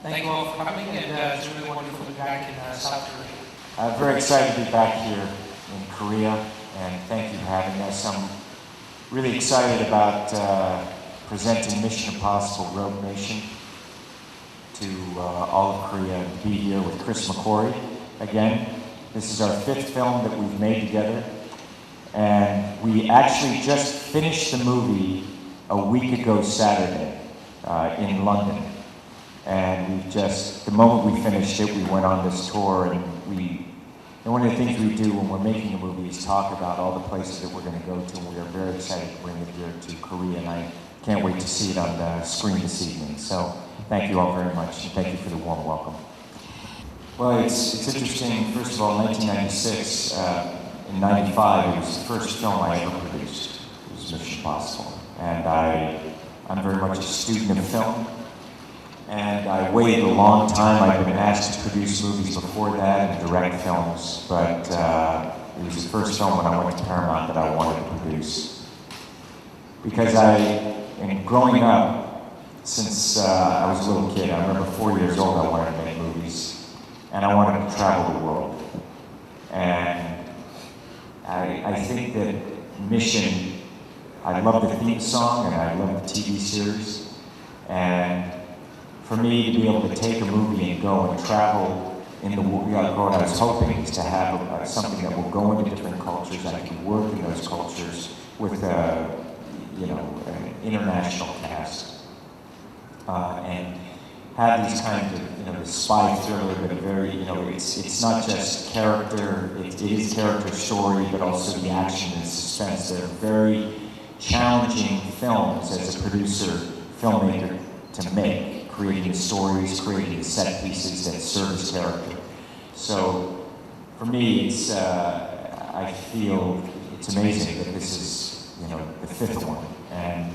Thank you all for coming, and it's really wonderful to be back in South Korea. I'm very excited to be back here in Korea, and thank you for having us. I'm really excited about presenting Mission Impossible Rogue Nation to all of Korea, and to be here with Chris McQuarrie again. This is our 5th film that we've made together, and we actually just finished the movie a week ago Saturday in London. And the moment we finished it, we went on this tour, and one of the things we do when we're making a movie is talk about all the places that we're going to go to, and we are very excited to bring it here to Korea, and I can't wait to see it on the screen this evening. So thank you all very much, and thank you for the warm welcome. Well, it's interesting. First of all, 1996, in 95, it was the first film I ever produced. It was Mission Impossible. And I'm very much a student of film. And I waited a long time. I'd been asked to produce movies before that and direct films, but it was the first film when I went to Paramount that I wanted to produce. Because growing up, since I was a little kid, I remember 4 years old, I wanted to make movies, and I wanted to travel the world. And I think that Mission, I love the theme song and I love the TV series, and for me to be able to take a movie and go and travel in the world, what I was hoping is to have something that will go into different cultures. I can work in those cultures with an international cast and have these kinds of the spy thriller, but it's not just character. It is character story, but also the action and suspense. They're very challenging films as a producer, filmmaker to make. Creating the stories, creating the set pieces that serve as character. So, for me, I feel it's amazing that this is, the 5th one. And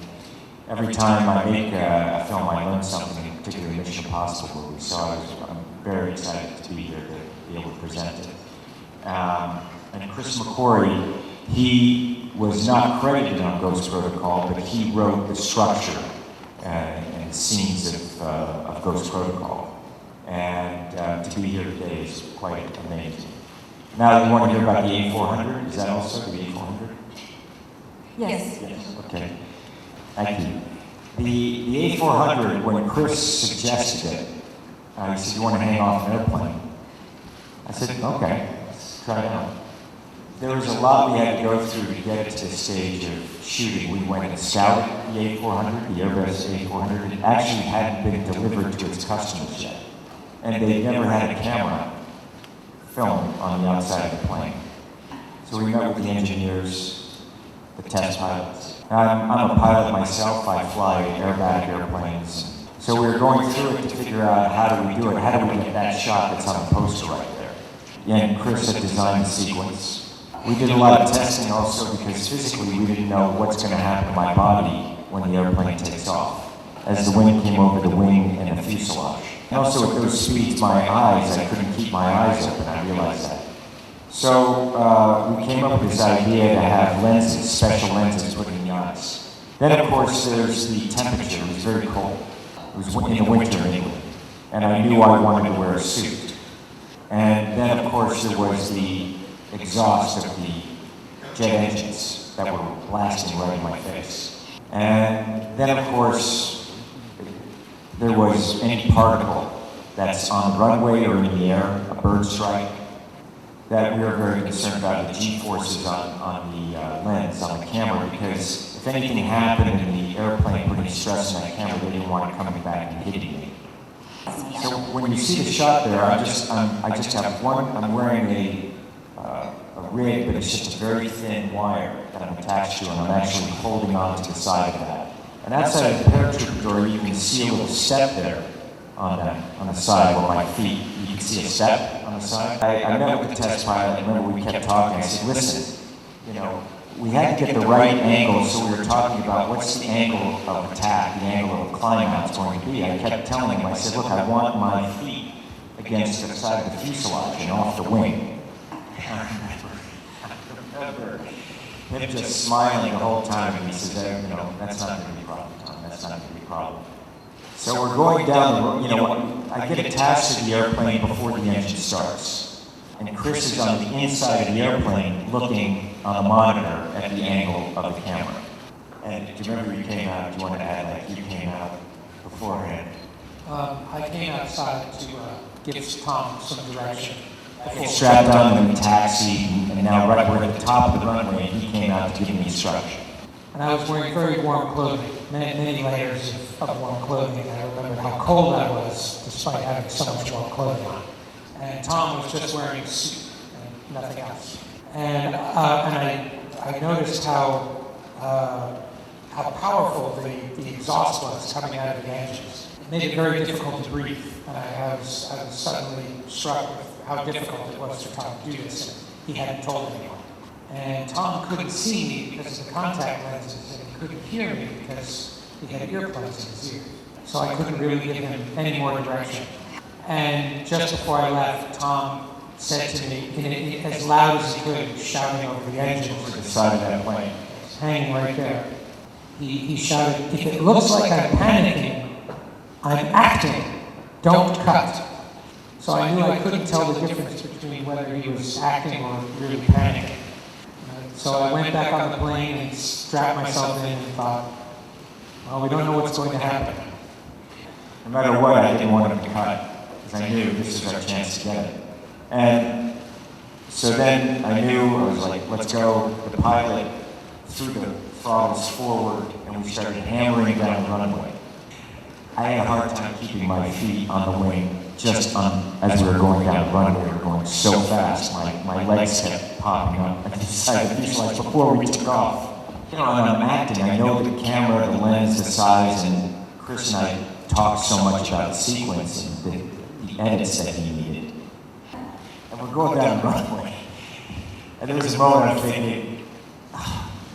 every time I make a film, I learn something, particularly Mission Impossible movies. So I'm very excited to be here to be able to present it. And Chris McQuarrie, he was not credited on Ghost Protocol, but he wrote the structure and scenes of Ghost Protocol. And to be here today is quite amazing. Now you want to hear about the A400? Is that also the A400? Yes. Yes, okay. Thank you. The A400, when Chris suggested it, he said, "You want to hang off an airplane?" I said, "Okay, let's try it out." There was a lot we had to go through to get it to the stage of shooting. We went and scouted the A400, the Airbus A400. It actually hadn't been delivered to its customers yet. And they never had a camera film on the outside of the plane. So we met with the engineers, the test pilots. I'm a pilot myself. I fly aerobatic airplanes. So we were going through it to figure out how do we do it, how do we get that shot that's on the poster right there. And Chris had designed the sequence. We did a lot of testing also because physically we didn't know what's going to happen to my body when the airplane takes off, as the wind came over the wing and the fuselage. And also at those speeds, my eyes, I couldn't keep my eyes open, I realized that. So we came up with this idea to have lenses, special lenses put in the eyes. Then of course there's the temperature. It was very cold. It was in the winter in England. And I knew I wanted to wear a suit. And then of course there was the exhaust of the jet engines that were blasting right in my face. And then of course, there was any particle that's on the runway or in the air, a bird strike, that we were very concerned about the G-forces on the lens, on the camera, because if anything happened in the airplane putting stress on that camera, they didn't want it coming back and hitting me. So when you see the shot there, I just have one, I'm wearing a rig, but it's just a very thin wire that I'm attached to, and I'm actually holding on to the side of that. And outside of the paratrooper door, you can see a little step there on the side where my feet, you can see a step on the side. I met with the test pilot, and remember we kept talking. I said, "Listen, we had to get the right angle, so we were talking about what's the angle of attack, the angle of climb out is going to be." I kept telling him, I said, "Look, I want my feet against the side of the fuselage and off the wing." Him just smiling the whole time, and he says, "That's not going to be a problem, Tom. That's not going to be a problem." So we're going down the road, you know, I get attached to the airplane before the engine starts. And Chris is on the inside of the airplane looking on the monitor at the angle of the camera. And do you remember you came out, do you want to add like you came out beforehand? I came outside to give Tom some direction. Strapped on in the taxi, and now right we're at the top of the runway, and he came out to give me instruction. And I was wearing very warm clothing, many layers of warm clothing. And I remembered how cold I was, despite having so much warm clothing on. And Tom was just wearing a suit and nothing else. And I noticed how powerful the exhaust was coming out of the engines. It made it very difficult to breathe. And I was suddenly struck with how difficult it was for Tom to do this. And he hadn't told anyone. And Tom couldn't see me because of the contact lenses, and he couldn't hear me because he had earplugs in his ear. So I couldn't really give him any more direction. And just before I left, Tom said to me, as loud as he could, shouting over the engine To the side of that plane. hanging right there, he shouted, "If it looks like I'm panicking, I'm acting, don't cut." So I knew I couldn't tell the difference between whether he was acting or really panicking. So I went back on the plane and strapped myself in and thought, well, we don't know what's going to happen. No matter what, I didn't want him to cut, because I knew this was our chance to get it. And so then I knew, I was like, let's go. The pilot threw the throttles forward, and we started hammering down the runway. I had a hard time keeping my feet on the wing, as we were going down the runway. We were going so fast, my legs kept popping up at the side of the fuselage before we took off. You know, when I'm acting, I know the camera, the lens, the size, and Chris and I talked so much about the sequence and the edits that he needed. And we're going down the runway. And there was a moment I'm thinking,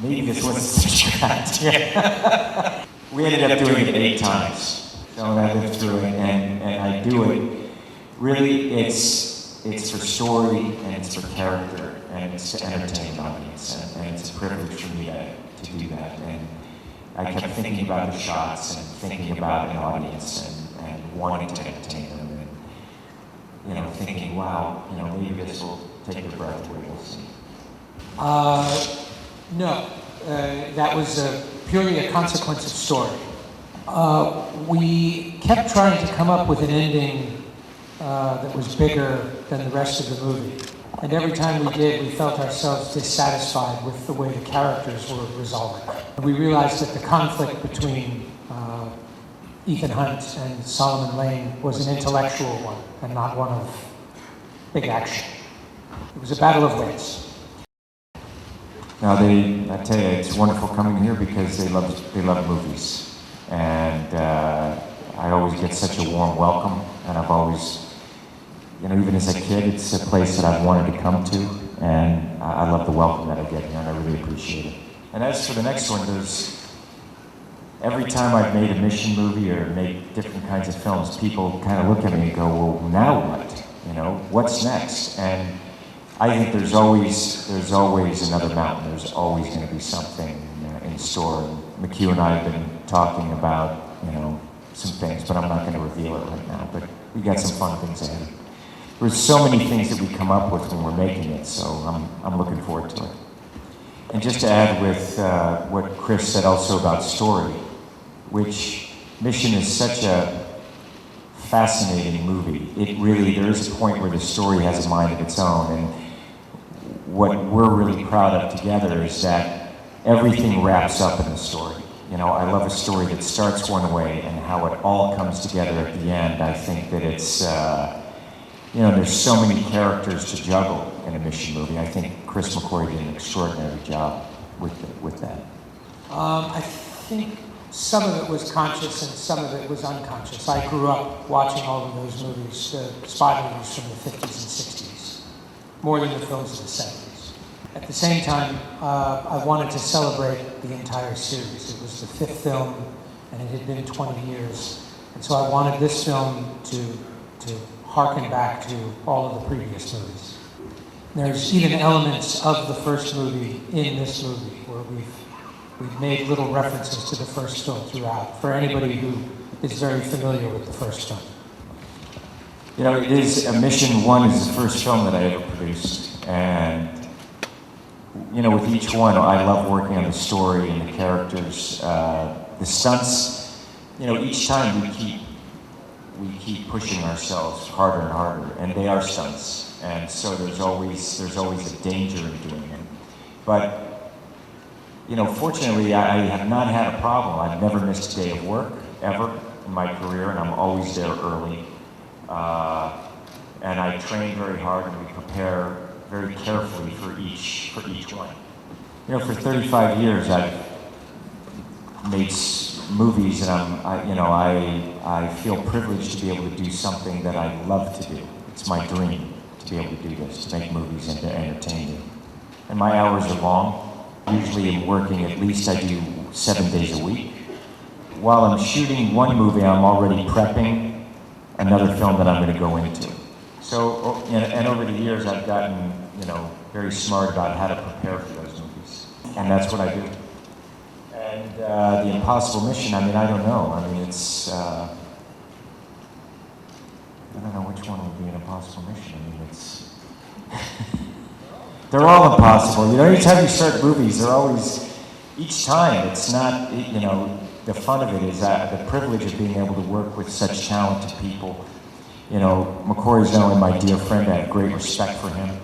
maybe this wasn't such a good idea. We ended up doing it 8 times. So I lived through it, and I do it. Really, it's for story, and it's for character, and it's to entertain an audience, and it's a privilege for me to do that. And I kept thinking about the shots, and thinking about an audience, and wanting to entertain them, and thinking, wow, maybe this will take their breath away. We'll see. No, that was purely a consequence of story. We kept trying to come up with an ending that was bigger than the rest of the movie. And every time we did, we felt ourselves dissatisfied with the way the characters were resolving. We realized that the conflict between Ethan Hunt and Solomon Lane was an intellectual one and not one of big action. It was a battle of wits. Now, I tell you, it's wonderful coming here because they love movies. And I always get such a warm welcome, and I've always, even as a kid, it's a place that I've wanted to come to, and I love the welcome that I get here, and I really appreciate it. And as for the next one, every time I've made a mission movie or made different kinds of films, people kind of look at me and go, well, now what? What's next? And I think there's always another mountain. There's always going to be something in store. And McHugh and I have been talking about, some things, but I'm not going to reveal it right now. But we got some fun things ahead. There's so many things that we come up with when we're making it, so I'm looking forward to it. And just to add with what Chris said also about story, which Mission is such a fascinating movie. There is a point where the story has a mind of its own, and what we're really proud of together is that everything wraps up in the story. I love a story that starts one way and how it all comes together at the end. I think that it's, there's so many characters to juggle in a Mission movie. I think Chris McQuarrie did an extraordinary job with that. I think some of it was conscious and some of it was unconscious. I grew up watching all of those movies, the spy movies from the 50s and 60s, more than the films of the 70s. At the same time, I wanted to celebrate the entire series. It was the 5th film, and it had been 20 years. And so I wanted this film to harken back to all of the previous movies. There's even elements of the first movie in this movie where we've made little references to the first film throughout. For anybody who is very familiar with the first film. You know, it is, Mission 1 is the first film that I ever produced, and, you know, with each one, I love working on the story and the characters, the stunts. You know, each time we keep pushing ourselves harder and harder, and they are stunts, and so there's always a danger in doing it. But, you know, fortunately, I have not had a problem. I've never missed a day of work, ever, in my career, and I'm always there early. And I train very hard, and we prepare very carefully for each one. You know, for 35 years, I've made movies, and I feel privileged to be able to do something that I love to do. It's my dream to be able to do this, to make movies and to entertain you. And my hours are long. Usually I'm working, at least I do 7 days a week. While I'm shooting one movie, I'm already prepping another film that I'm going to go into. So, and over the years, I've gotten, you know, very smart about how to prepare for those movies. And that's what I do. And The Impossible Mission, I mean, I don't know. I mean, it's, I don't know which one would be an impossible mission. I mean, it's, they're all impossible. You know, each time you start movies, they're always, each time, it's not, you know, the fun of it is the privilege of being able to work with such talented people. You know, McQuarrie's not only my dear friend, I have great respect for him.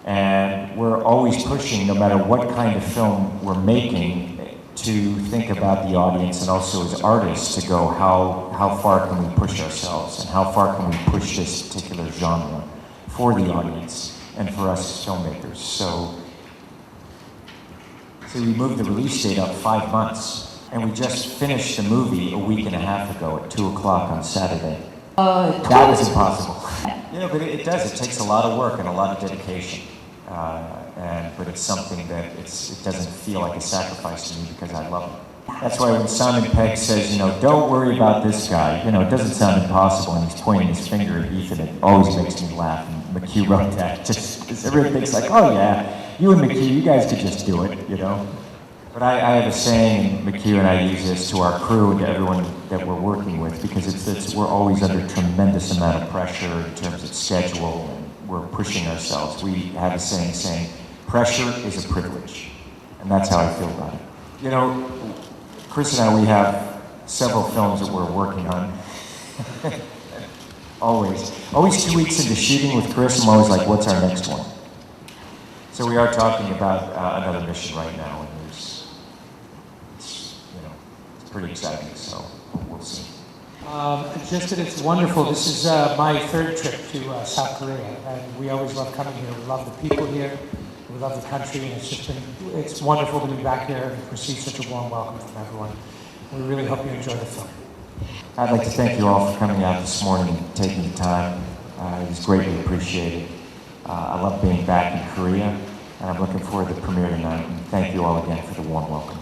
And we're always pushing, no matter what kind of film we're making, to think about the audience and also as artists to go, how far can we push ourselves and how far can we push this particular genre for the audience and for us as filmmakers. So we moved the release date up 5 months, and we just finished the movie a week and a half ago at 2 o'clock on Saturday. That was impossible. You know, but it does. It takes a lot of work and a lot of dedication. But it's something that it doesn't feel like a sacrifice to me because I love it. That's why when Simon Pegg says, you know, don't worry about this guy, you know, it doesn't sound impossible, and he's pointing his finger at Ethan, it always makes me laugh. And McHugh wrote that just because everyone thinks like, oh yeah, you and McHugh, you guys could just do it, you know. But I have a saying, McHugh and I use this to our crew and to everyone that we're working with, because we're always under tremendous amount of pressure in terms of schedule, and we're pushing ourselves. We have a saying, pressure is a privilege. And that's how I feel about it. You know, Chris and I, we have several films that we're working on. Always 2 weeks into shooting with Chris, I'm always like, what's our next one? So we are talking about another mission right now, and it's pretty exciting, so we'll see. It's wonderful. This is my third trip to South Korea, and we always love coming here. We love the people here, we love the country, and it's wonderful to be back here and receive such a warm welcome from everyone. We really hope you enjoy the film. I'd like to thank you all for coming out this morning and taking the time. It was greatly appreciated. I love being back in Korea, and I'm looking forward to the premiere tonight. And thank you all again for the warm welcome.